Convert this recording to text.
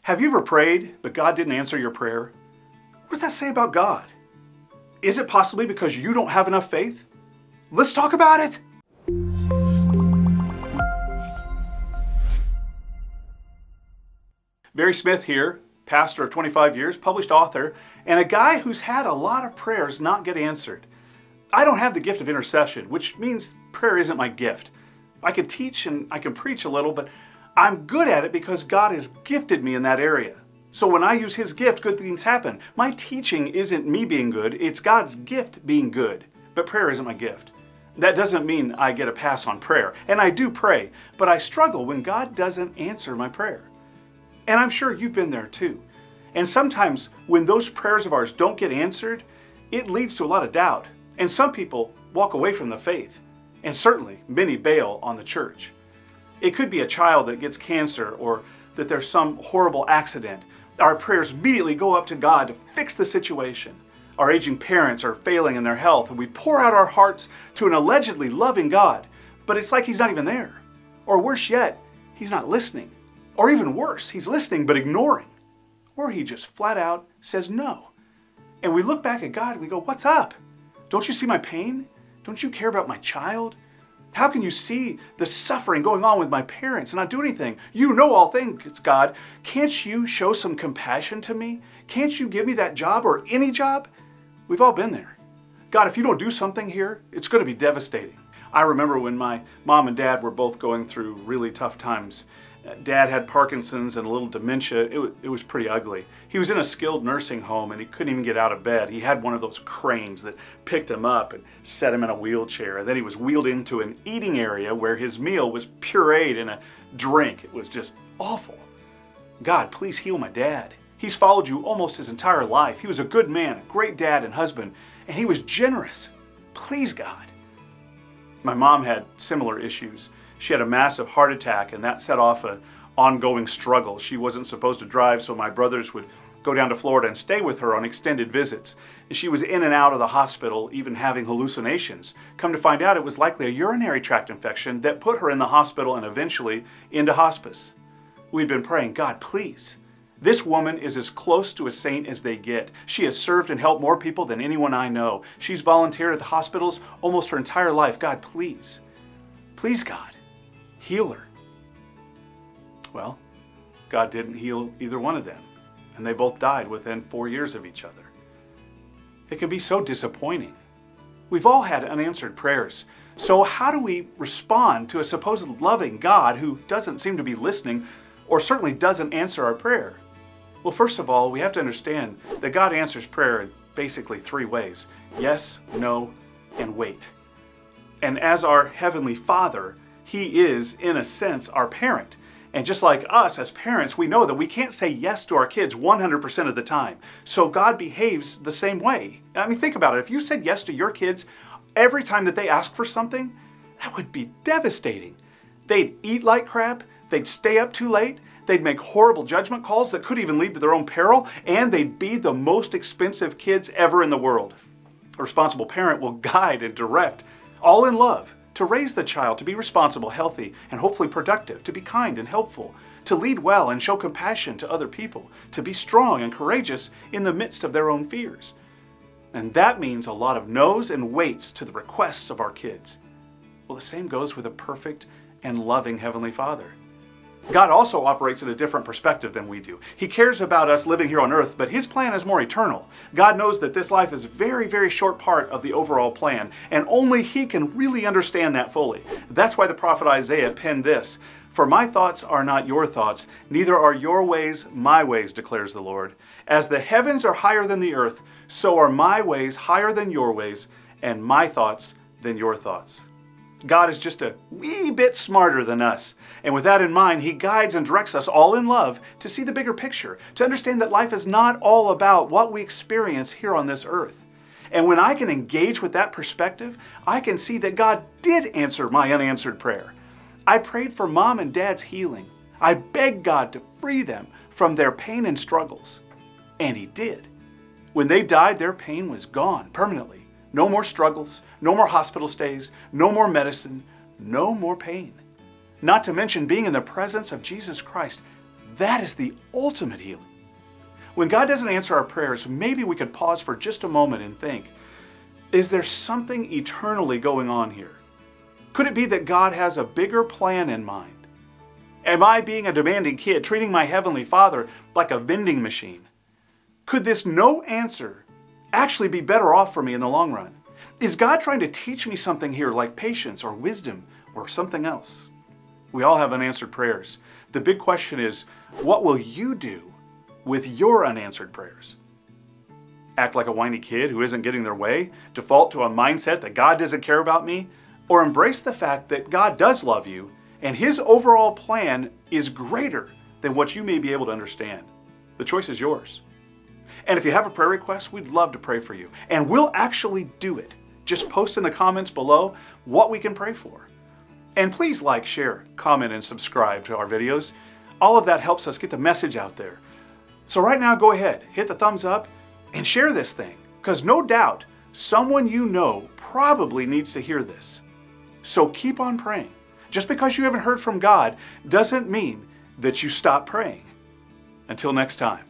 Have you ever prayed, but God didn't answer your prayer? What does that say about God? Is it possibly because you don't have enough faith? Let's talk about it. Barry Smith here, pastor of 25 years, published author, and a guy who's had a lot of prayers not get answered. I don't have the gift of intercession, which means prayer isn't my gift. I can teach and I can preach a little, but I'm good at it because God has gifted me in that area. So when I use His gift, good things happen. My teaching isn't me being good, it's God's gift being good. But prayer isn't my gift. That doesn't mean I get a pass on prayer. And I do pray, but I struggle when God doesn't answer my prayer. And I'm sure you've been there too. And sometimes when those prayers of ours don't get answered, it leads to a lot of doubt. And some people walk away from the faith. And certainly many bail on the church. It could be a child that gets cancer or that there's some horrible accident. Our prayers immediately go up to God to fix the situation. Our aging parents are failing in their health and we pour out our hearts to an allegedly loving God, but it's like He's not even there. Or worse yet, He's not listening. Or even worse, He's listening but ignoring. Or He just flat out says no. And we look back at God and we go, what's up? Don't you see my pain? Don't you care about my child? How can you see the suffering going on with my parents and not do anything? You know all things, God. Can't you show some compassion to me? Can't you give me that job or any job? We've all been there. God, if you don't do something here, it's going to be devastating. I remember when my mom and dad were both going through really tough times. Dad had Parkinson's and a little dementia. It was pretty ugly. He was in a skilled nursing home and he couldn't even get out of bed. He had one of those cranes that picked him up and set him in a wheelchair. And then he was wheeled into an eating area where his meal was pureed in a drink. It was just awful. God, please heal my dad. He's followed you almost his entire life. He was a good man, a great dad and husband, and he was generous. Please, God. My mom had similar issues. She had a massive heart attack and that set off an ongoing struggle. She wasn't supposed to drive, so my brothers would go down to Florida and stay with her on extended visits. She was in and out of the hospital, even having hallucinations. Come to find out, it was likely a urinary tract infection that put her in the hospital and eventually into hospice. We'd been praying, God, please. This woman is as close to a saint as they get. She has served and helped more people than anyone I know. She's volunteered at the hospitals almost her entire life. God, please. Please, God. Heal her. Well, God didn't heal either one of them, and they both died within 4 years of each other. It can be so disappointing. We've all had unanswered prayers. So how do we respond to a supposed loving God who doesn't seem to be listening or certainly doesn't answer our prayer? Well, first of all, we have to understand that God answers prayer in basically 3 ways. Yes, no, and wait. And as our Heavenly Father, He is, in a sense, our parent. And just like us as parents, we know that we can't say yes to our kids 100% of the time. So God behaves the same way. I mean, think about it. If you said yes to your kids every time that they asked for something, that would be devastating. They'd eat like crap, they'd stay up too late, they'd make horrible judgment calls that could even lead to their own peril, and they'd be the most expensive kids ever in the world. A responsible parent will guide and direct, all in love, to raise the child to be responsible, healthy, and hopefully productive, to be kind and helpful, to lead well and show compassion to other people, to be strong and courageous in the midst of their own fears. And that means a lot of no's and waits to the requests of our kids. Well, the same goes with a perfect and loving Heavenly Father. God also operates at a different perspective than we do. He cares about us living here on earth, but His plan is more eternal. God knows that this life is a very, very short part of the overall plan, and only He can really understand that fully. That's why the prophet Isaiah penned this, "For my thoughts are not your thoughts, neither are your ways my ways, declares the Lord. As the heavens are higher than the earth, so are my ways higher than your ways, and my thoughts than your thoughts." God is just a wee bit smarter than us. And with that in mind, He guides and directs us all in love to see the bigger picture, to understand that life is not all about what we experience here on this earth. And when I can engage with that perspective, I can see that God did answer my unanswered prayer. I prayed for Mom and Dad's healing. I begged God to free them from their pain and struggles. And He did. When they died, their pain was gone permanently. No more struggles, no more hospital stays, no more medicine, no more pain. Not to mention being in the presence of Jesus Christ That is the ultimate healing. When God doesn't answer our prayers, maybe we could pause for just a moment and think, is there something eternally going on here? Could it be that God has a bigger plan in mind? Am I being a demanding kid, treating my Heavenly Father like a vending machine? Could this no answer actually be better off for me in the long run? Is God trying to teach me something here, like patience or wisdom or something else? We all have unanswered prayers. The big question is, what will you do with your unanswered prayers? Act like a whiny kid who isn't getting their way? Default to a mindset that God doesn't care about me? Or embrace the fact that God does love you and His overall plan is greater than what you may be able to understand? The choice is yours. And if you have a prayer request, we'd love to pray for you. And we'll actually do it. Just post in the comments below what we can pray for. And please like, share, comment, and subscribe to our videos. All of that helps us get the message out there. So right now, go ahead, hit the thumbs up, and share this thing. Because no doubt, someone you know probably needs to hear this. So keep on praying. Just because you haven't heard from God doesn't mean that you stop praying. Until next time.